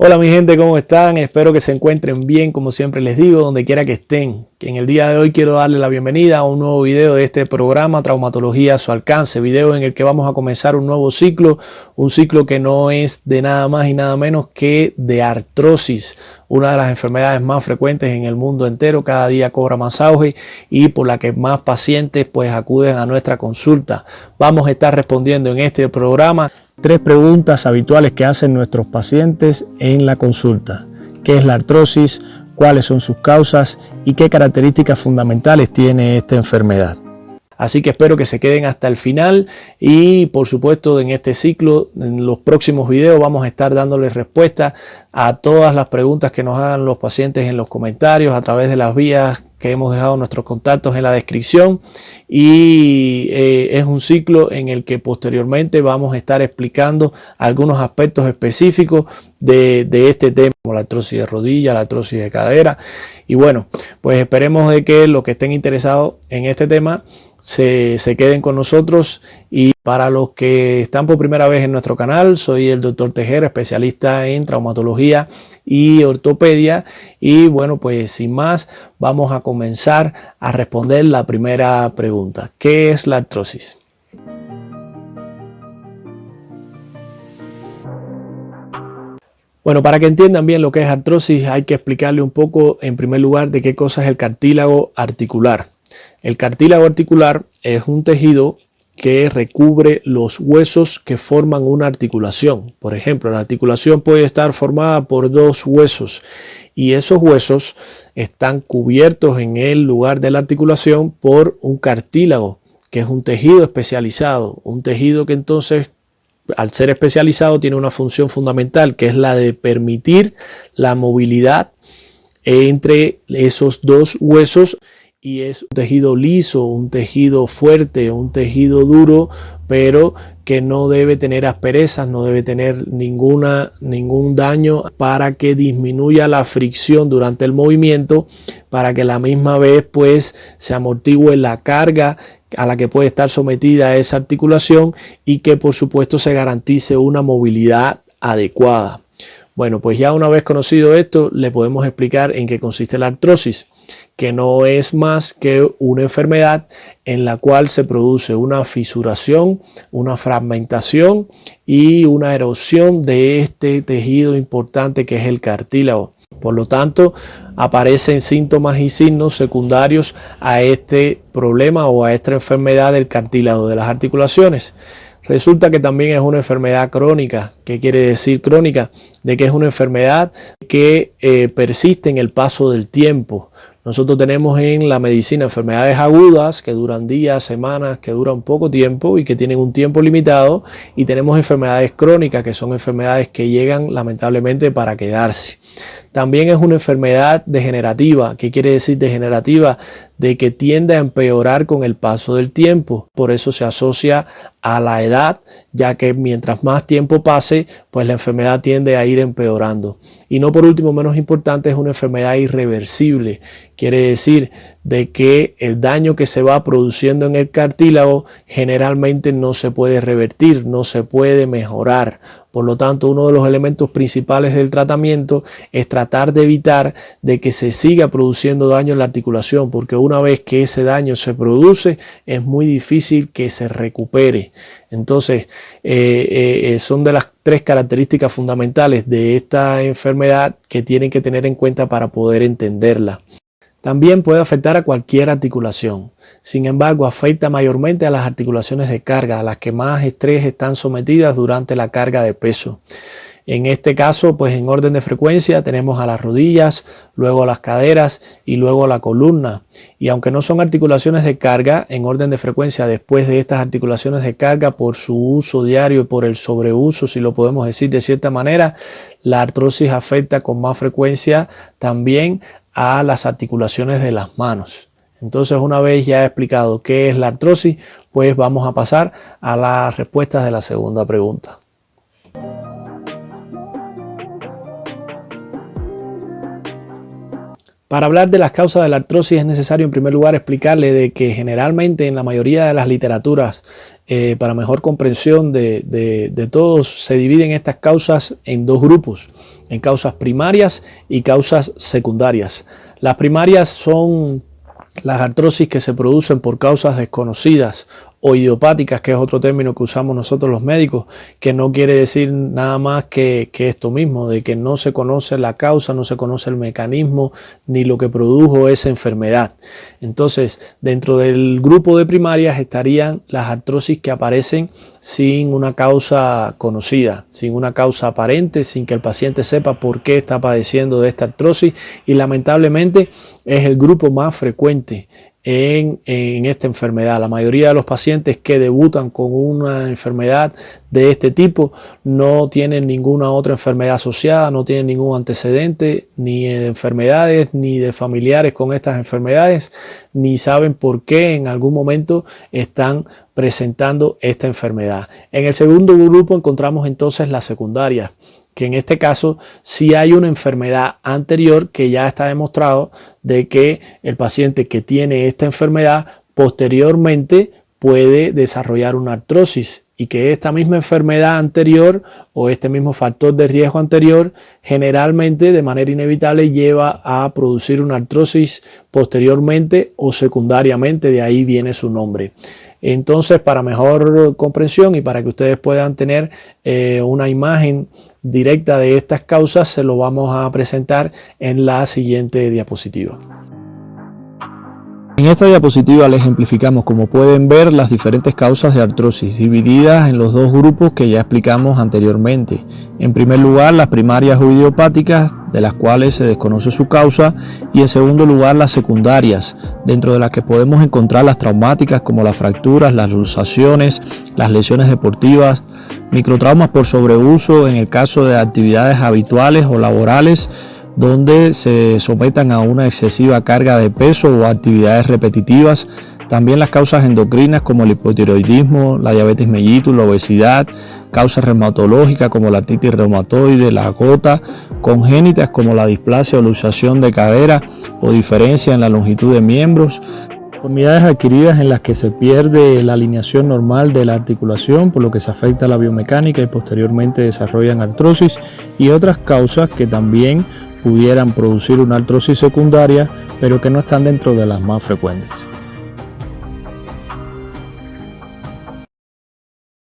Hola mi gente, ¿cómo están? Espero que se encuentren bien, como siempre les digo, donde quiera que estén. En el día de hoy quiero darle la bienvenida a un nuevo video de este programa Traumatología a su alcance, video en el que vamos a comenzar un nuevo ciclo, un ciclo que no es de nada más y nada menos que de artrosis, una de las enfermedades más frecuentes en el mundo entero, cada día cobra más auge y por la que más pacientes pues acuden a nuestra consulta. Vamos a estar respondiendo en este programa 3 preguntas habituales que hacen nuestros pacientes en la consulta. ¿Qué es la artrosis? ¿Cuáles son sus causas? ¿Y qué características fundamentales tiene esta enfermedad? Así que espero que se queden hasta el final y por supuesto en este ciclo, en los próximos videos vamos a estar dándoles respuesta a todas las preguntas que nos hagan los pacientes en los comentarios a través de las vías que hemos dejado nuestros contactos en la descripción y es un ciclo en el que posteriormente vamos a estar explicando algunos aspectos específicos de este tema, como la artrosis de rodilla, la artrosis de cadera. Y bueno, pues esperemos de que los que estén interesados en este tema se queden con nosotros. Y para los que están por primera vez en nuestro canal, soy el Dr. Tejera, especialista en traumatología y ortopedia. Y bueno, pues sin más, vamos a comenzar a responder la primera pregunta. ¿Qué es la artrosis? Bueno, para que entiendan bien lo que es artrosis, hay que explicarle un poco, en primer lugar, de qué cosa es el cartílago articular. El cartílago articular es un tejido que recubre los huesos que forman una articulación. Por ejemplo, la articulación puede estar formada por 2 huesos y esos huesos están cubiertos en el lugar de la articulación por un cartílago, que es un tejido especializado, un tejido que entonces, al ser especializado, tiene una función fundamental, que es la de permitir la movilidad entre esos 2 huesos. Y es un tejido liso, un tejido fuerte, un tejido duro, pero que no debe tener asperezas, no debe tener ningún daño, para que disminuya la fricción durante el movimiento, para que a la misma vez pues se amortigüe la carga a la que puede estar sometida esa articulación y que por supuesto se garantice una movilidad adecuada. Bueno, pues ya una vez conocido esto, le podemos explicar en qué consiste la artrosis, que no es más que una enfermedad en la cual se produce una fisuración, una fragmentación y una erosión de este tejido importante que es el cartílago. Por lo tanto, aparecen síntomas y signos secundarios a este problema o a esta enfermedad del cartílago de las articulaciones. Resulta que también es una enfermedad crónica. ¿Qué quiere decir crónica? De que es una enfermedad que persiste en el paso del tiempo. Nosotros tenemos en la medicina enfermedades agudas que duran días, semanas, que duran poco tiempo y que tienen un tiempo limitado, y tenemos enfermedades crónicas que son enfermedades que llegan lamentablemente para quedarse. También es una enfermedad degenerativa. ¿Qué quiere decir degenerativa? De que tiende a empeorar con el paso del tiempo. Por eso se asocia a la edad, ya que mientras más tiempo pase, pues la enfermedad tiende a ir empeorando. Y no por último, menos importante, es una enfermedad irreversible. Quiere decir de que el daño que se va produciendo en el cartílago generalmente no se puede revertir, no se puede mejorar. Por lo tanto, uno de los elementos principales del tratamiento es tratar de evitar de que se siga produciendo daño en la articulación, porque una vez que ese daño se produce, es muy difícil que se recupere. Entonces, son de las 3 características fundamentales de esta enfermedad que tienen que tener en cuenta para poder entenderla. También puede afectar a cualquier articulación. Sin embargo, afecta mayormente a las articulaciones de carga, a las que más estrés están sometidas durante la carga de peso. En este caso, pues en orden de frecuencia tenemos a las rodillas, luego a las caderas y luego a la columna. Y aunque no son articulaciones de carga, en orden de frecuencia después de estas articulaciones de carga, por su uso diario y por el sobreuso, si lo podemos decir de cierta manera, la artrosis afecta con más frecuencia también a las articulaciones de las manos. Entonces, una vez ya he explicado qué es la artrosis, pues vamos a pasar a las respuestas de la segunda pregunta. Para hablar de las causas de la artrosis es necesario en primer lugar explicarle de que generalmente en la mayoría de las literaturas, para mejor comprensión de todos, se dividen estas causas en dos grupos, en causas primarias y causas secundarias. Las primarias son las artrosis que se producen por causas desconocidas o idiopáticas, que es otro término que usamos nosotros los médicos, que no quiere decir nada más que esto mismo, de que no se conoce la causa, no se conoce el mecanismo ni lo que produjo esa enfermedad. Entonces, dentro del grupo de primarias estarían las artrosis que aparecen sin una causa conocida, sin una causa aparente, sin que el paciente sepa por qué está padeciendo de esta artrosis, y lamentablemente es el grupo más frecuente en esta enfermedad. La mayoría de los pacientes que debutan con una enfermedad de este tipo no tienen ninguna otra enfermedad asociada, no tienen ningún antecedente ni de enfermedades ni de familiares con estas enfermedades, ni saben por qué en algún momento están presentando esta enfermedad. En el segundo grupo encontramos entonces la secundaria, que en este caso sí hay una enfermedad anterior que ya está demostrado de que el paciente que tiene esta enfermedad posteriormente puede desarrollar una artrosis, y que esta misma enfermedad anterior o este mismo factor de riesgo anterior generalmente de manera inevitable lleva a producir una artrosis posteriormente o secundariamente, de ahí viene su nombre. Entonces, para mejor comprensión y para que ustedes puedan tener una imagen directa de estas causas, se lo vamos a presentar en la siguiente diapositiva. En esta diapositiva les ejemplificamos, como pueden ver, las diferentes causas de artrosis divididas en los dos grupos que ya explicamos anteriormente. En primer lugar, las primarias o idiopáticas, de las cuales se desconoce su causa, y en segundo lugar las secundarias, dentro de las que podemos encontrar las traumáticas como las fracturas, las luxaciones, las lesiones deportivas, microtraumas por sobreuso en el caso de actividades habituales o laborales donde se sometan a una excesiva carga de peso o actividades repetitivas. También las causas endocrinas como el hipotiroidismo, la diabetes mellitus, la obesidad, causas reumatológicas como la artritis reumatoide, la gota, congénitas como la displasia o luxación de cadera o diferencia en la longitud de miembros, deformidades adquiridas en las que se pierde la alineación normal de la articulación, por lo que se afecta la biomecánica y posteriormente desarrollan artrosis, y otras causas que también pudieran producir una artrosis secundaria, pero que no están dentro de las más frecuentes.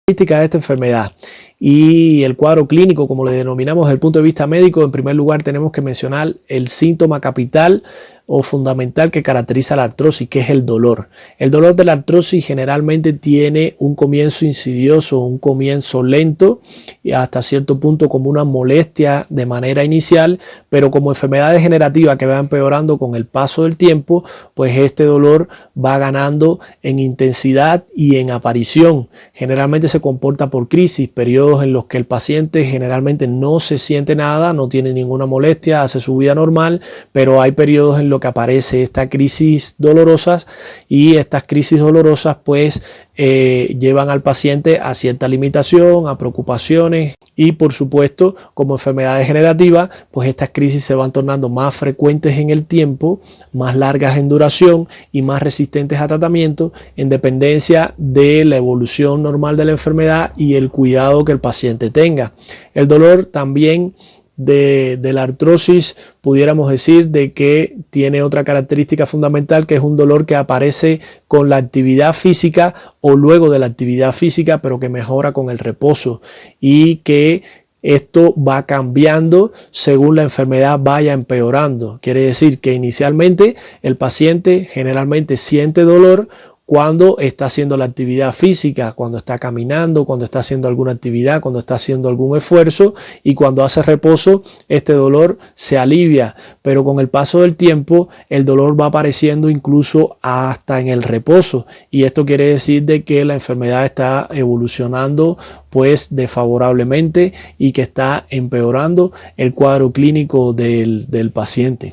De esta enfermedad y el cuadro clínico, como le denominamos desde el punto de vista médico, en primer lugar tenemos que mencionar el síntoma capital o fundamental que caracteriza la artrosis, que es el dolor. El dolor de la artrosis generalmente tiene un comienzo insidioso, un comienzo lento y hasta cierto punto como una molestia de manera inicial, pero como enfermedad degenerativa que va empeorando con el paso del tiempo, pues este dolor va ganando en intensidad y en aparición. Generalmente se comporta por crisis, periodos en los que el paciente generalmente no se siente nada, no tiene ninguna molestia, hace su vida normal, pero hay periodos en los que aparece esta crisis dolorosas, y estas crisis dolorosas pues llevan al paciente a cierta limitación, a preocupaciones, y por supuesto como enfermedad degenerativa pues estas crisis se van tornando más frecuentes en el tiempo, más largas en duración y más resistentes a tratamiento en dependencia de la evolución normal de la enfermedad y el cuidado que el paciente tenga. El dolor también de la artrosis pudiéramos decir de que tiene otra característica fundamental, que es un dolor que aparece con la actividad física o luego de la actividad física, pero que mejora con el reposo, y que esto va cambiando según la enfermedad vaya empeorando. Quiere decir que inicialmente el paciente generalmente siente dolor cuando está haciendo la actividad física, cuando está caminando, cuando está haciendo alguna actividad, cuando está haciendo algún esfuerzo, y cuando hace reposo este dolor se alivia, pero con el paso del tiempo el dolor va apareciendo incluso hasta en el reposo, y esto quiere decir de que la enfermedad está evolucionando pues desfavorablemente y que está empeorando el cuadro clínico del paciente.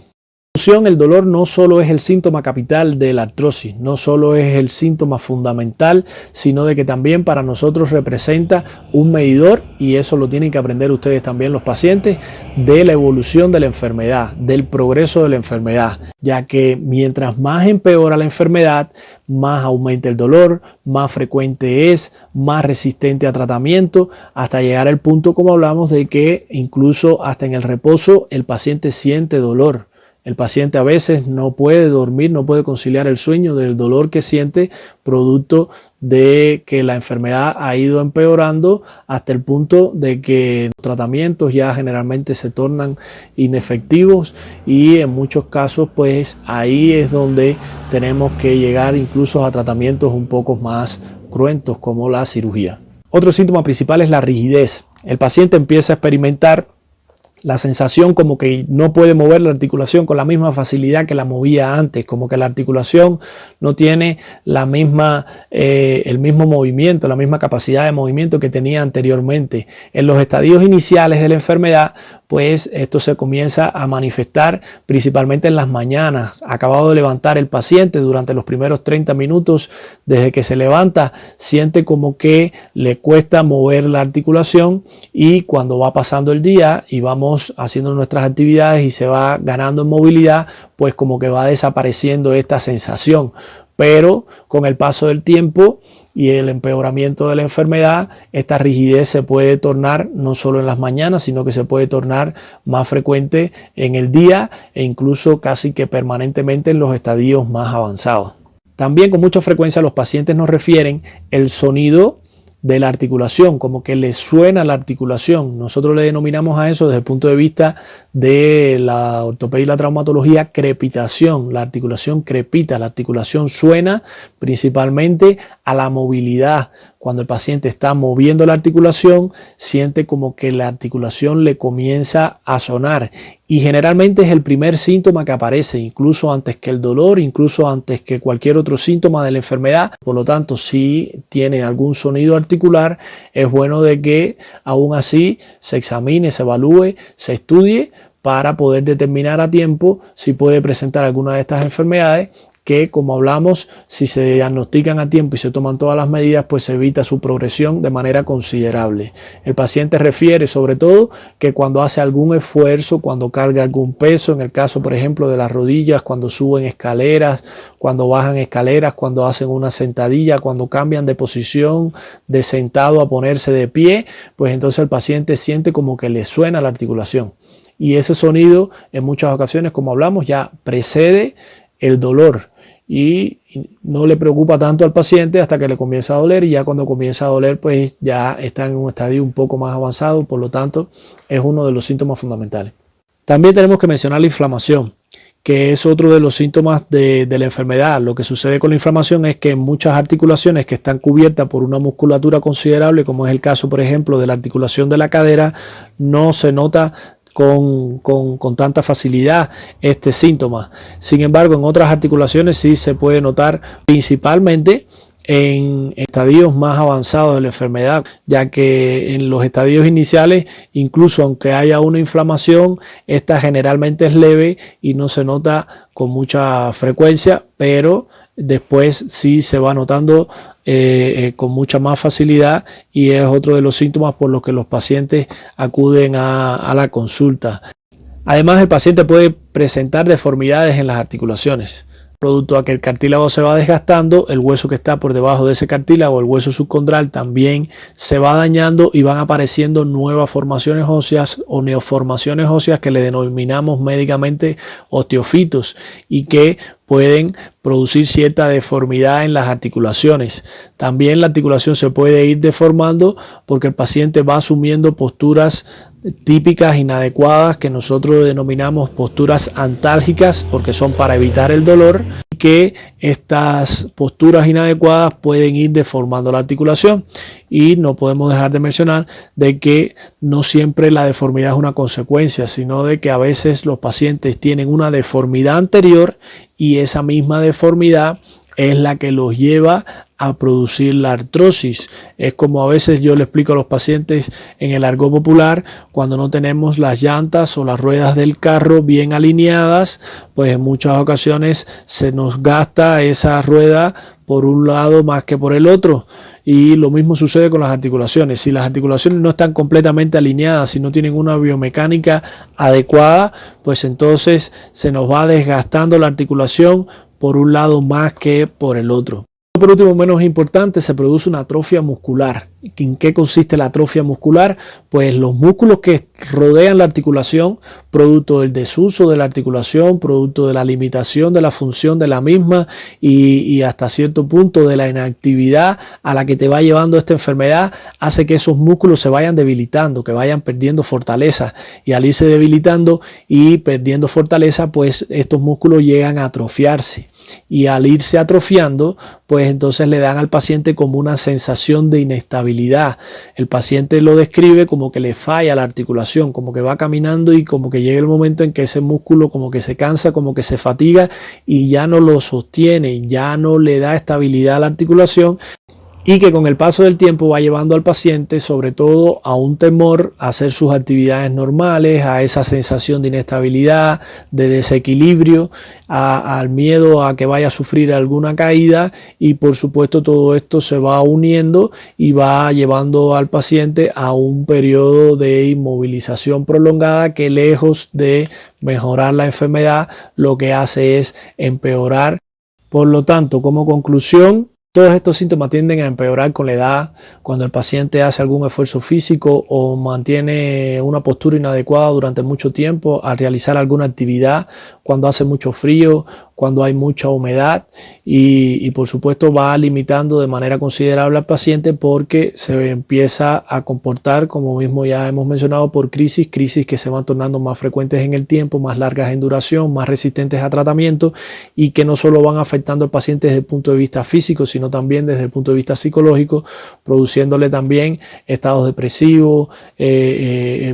El dolor no solo es el síntoma capital de la artrosis, no solo es el síntoma fundamental, sino de que también para nosotros representa un medidor, y eso lo tienen que aprender ustedes también los pacientes, de la evolución de la enfermedad, del progreso de la enfermedad, ya que mientras más empeora la enfermedad, más aumenta el dolor, más frecuente es, más resistente a tratamiento, hasta llegar al punto, como hablamos, de que incluso hasta en el reposo el paciente siente dolor. El paciente a veces no puede dormir, no puede conciliar el sueño del dolor que siente producto de que la enfermedad ha ido empeorando hasta el punto de que los tratamientos ya generalmente se tornan inefectivos, y en muchos casos pues ahí es donde tenemos que llegar incluso a tratamientos un poco más cruentos como la cirugía. Otro síntoma principal es la rigidez. El paciente empieza a experimentar la sensación como que no puede mover la articulación con la misma facilidad que la movía antes, como que la articulación no tiene la misma, el mismo movimiento, la misma capacidad de movimiento que tenía anteriormente. En los estadios iniciales de la enfermedad, pues esto se comienza a manifestar principalmente en las mañanas. Acabado de levantar el paciente, durante los primeros 30 minutos, desde que se levanta, siente como que le cuesta mover la articulación, y cuando va pasando el día y vamos haciendo nuestras actividades y se va ganando en movilidad, pues como que va desapareciendo esta sensación. Pero con el paso del tiempo y el empeoramiento de la enfermedad, esta rigidez se puede tornar no solo en las mañanas, sino que se puede tornar más frecuente en el día, e incluso casi que permanentemente en los estadios más avanzados. También con mucha frecuencia los pacientes nos refieren el sonido de la articulación, como que le suena la articulación. Nosotros le denominamos a eso, desde el punto de vista de la ortopedia y la traumatología, crepitación. La articulación crepita, la articulación suena principalmente a la movilidad. Cuando el paciente está moviendo la articulación, siente como que la articulación le comienza a sonar, y generalmente es el primer síntoma que aparece, incluso antes que el dolor, incluso antes que cualquier otro síntoma de la enfermedad. Por lo tanto, si tiene algún sonido articular, es bueno de que aún así se examine, se evalúe, se estudie, para poder determinar a tiempo si puede presentar alguna de estas enfermedades, que, como hablamos, si se diagnostican a tiempo y se toman todas las medidas, pues se evita su progresión de manera considerable. El paciente refiere sobre todo que cuando hace algún esfuerzo, cuando carga algún peso, en el caso por ejemplo de las rodillas, cuando suben escaleras, cuando bajan escaleras, cuando hacen una sentadilla, cuando cambian de posición de sentado a ponerse de pie, pues entonces el paciente siente como que le suena la articulación. Y ese sonido en muchas ocasiones, como hablamos, ya precede el dolor, y no le preocupa tanto al paciente hasta que le comienza a doler, y ya cuando comienza a doler pues ya está en un estadio un poco más avanzado. Por lo tanto, es uno de los síntomas fundamentales. También tenemos que mencionar la inflamación, que es otro de los síntomas de la enfermedad. Lo que sucede con la inflamación es que en muchas articulaciones que están cubiertas por una musculatura considerable, como es el caso por ejemplo de la articulación de la cadera, no se nota con tanta facilidad este síntoma. Sin embargo, en otras articulaciones sí se puede notar, principalmente en estadios más avanzados de la enfermedad, ya que en los estadios iniciales, incluso aunque haya una inflamación, esta generalmente es leve y no se nota con mucha frecuencia, pero después sí se va notando con mucha más facilidad, y es otro de los síntomas por los que los pacientes acuden a la consulta. Además, el paciente puede presentar deformidades en las articulaciones. Producto a que el cartílago se va desgastando, el hueso que está por debajo de ese cartílago, el hueso subcondral, también se va dañando, y van apareciendo nuevas formaciones óseas o neoformaciones óseas que le denominamos médicamente osteofitos, y que pueden producir cierta deformidad en las articulaciones. También la articulación se puede ir deformando porque el paciente va asumiendo posturas típicas inadecuadas, que nosotros denominamos posturas antálgicas, porque son para evitar el dolor, y que estas posturas inadecuadas pueden ir deformando la articulación. Y no podemos dejar de mencionar de que no siempre la deformidad es una consecuencia, sino de que a veces los pacientes tienen una deformidad anterior, y esa misma deformidad es la que los lleva a producir la artrosis. Es como a veces yo le explico a los pacientes en el argot popular, cuando no tenemos las llantas o las ruedas del carro bien alineadas, pues en muchas ocasiones se nos gasta esa rueda por un lado más que por el otro. Y lo mismo sucede con las articulaciones. Si las articulaciones no están completamente alineadas, si no tienen una biomecánica adecuada, pues entonces se nos va desgastando la articulación por un lado más que por el otro. Por último, menos importante, se produce una atrofia muscular. ¿En qué consiste la atrofia muscular? Pues los músculos que rodean la articulación, producto del desuso de la articulación, producto de la limitación de la función de la misma y hasta cierto punto de la inactividad a la que te va llevando esta enfermedad, hace que esos músculos se vayan debilitando, que vayan perdiendo fortaleza, y al irse debilitando y perdiendo fortaleza, pues estos músculos llegan a atrofiarse. Y al irse atrofiando, pues entonces le dan al paciente como una sensación de inestabilidad. El paciente lo describe como que le falla la articulación, como que va caminando y como que llega el momento en que ese músculo como que se cansa, como que se fatiga y ya no lo sostiene, ya no le da estabilidad a la articulación, y que con el paso del tiempo va llevando al paciente sobre todo a un temor a hacer sus actividades normales, a esa sensación de inestabilidad, de desequilibrio, al miedo a que vaya a sufrir alguna caída, y por supuesto todo esto se va uniendo y va llevando al paciente a un periodo de inmovilización prolongada que, lejos de mejorar la enfermedad, lo que hace es empeorar. Por lo tanto, como conclusión, todos estos síntomas tienden a empeorar con la edad, cuando el paciente hace algún esfuerzo físico o mantiene una postura inadecuada durante mucho tiempo al realizar alguna actividad, cuando hace mucho frío, cuando hay mucha humedad, y por supuesto va limitando de manera considerable al paciente porque se empieza a comportar, como mismo ya hemos mencionado, por crisis que se van tornando más frecuentes en el tiempo, más largas en duración, más resistentes a tratamiento, y que no solo van afectando al paciente desde el punto de vista físico, sino también desde el punto de vista psicológico, produciéndole también estados depresivos,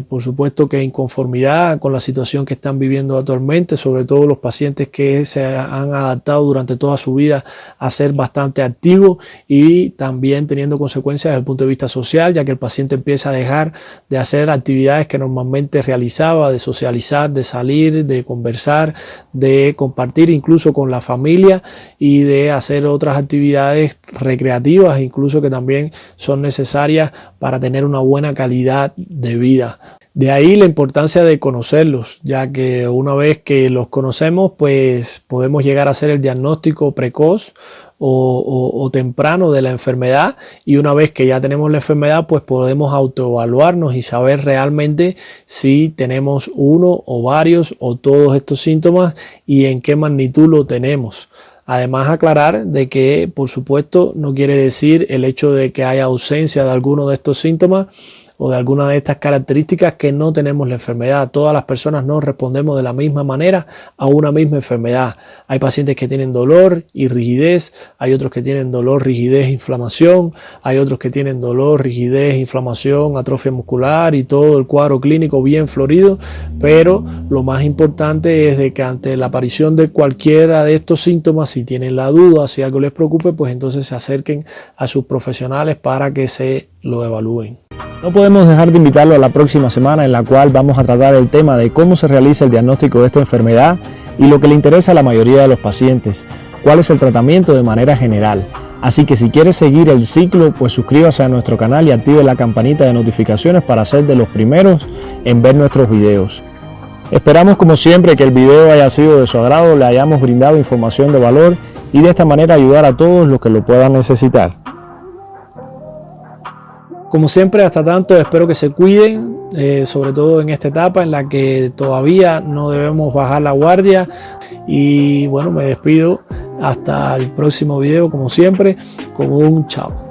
por supuesto que inconformidad con la situación que están viviendo actualmente, sobre todo los pacientes que se han adaptado durante toda su vida a ser bastante activos, y también teniendo consecuencias desde el punto de vista social, ya que el paciente empieza a dejar de hacer actividades que normalmente realizaba, de socializar, de salir, de conversar, de compartir incluso con la familia, y de hacer otras actividades recreativas, incluso que también son necesarias para tener una buena calidad de vida. De ahí la importancia de conocerlos, ya que una vez que los conocemos, pues podemos llegar a hacer el diagnóstico precoz o temprano de la enfermedad, y una vez que ya tenemos la enfermedad, pues podemos autoevaluarnos y saber realmente si tenemos uno o varios o todos estos síntomas y en qué magnitud lo tenemos. Además, aclarar de que, por supuesto, no quiere decir el hecho de que haya ausencia de alguno de estos síntomas o de alguna de estas características que no tenemos la enfermedad. Todas las personas no respondemos de la misma manera a una misma enfermedad. Hay pacientes que tienen dolor y rigidez, hay otros que tienen dolor, rigidez, inflamación, hay otros que tienen dolor, rigidez, inflamación, atrofia muscular y todo el cuadro clínico bien florido, pero lo más importante es de que ante la aparición de cualquiera de estos síntomas, si tienen la duda, si algo les preocupe, pues entonces se acerquen a sus profesionales para que se lo evalúen. No podemos dejar de invitarlo a la próxima semana, en la cual vamos a tratar el tema de cómo se realiza el diagnóstico de esta enfermedad y lo que le interesa a la mayoría de los pacientes, cuál es el tratamiento de manera general. Así que si quieres seguir el ciclo, pues suscríbase a nuestro canal y active la campanita de notificaciones para ser de los primeros en ver nuestros videos. Esperamos, como siempre, que el video haya sido de su agrado, le hayamos brindado información de valor y de esta manera ayudar a todos los que lo puedan necesitar. Como siempre, hasta tanto, espero que se cuiden, sobre todo en esta etapa en la que todavía no debemos bajar la guardia. Y bueno, me despido hasta el próximo video, como siempre, con un chao.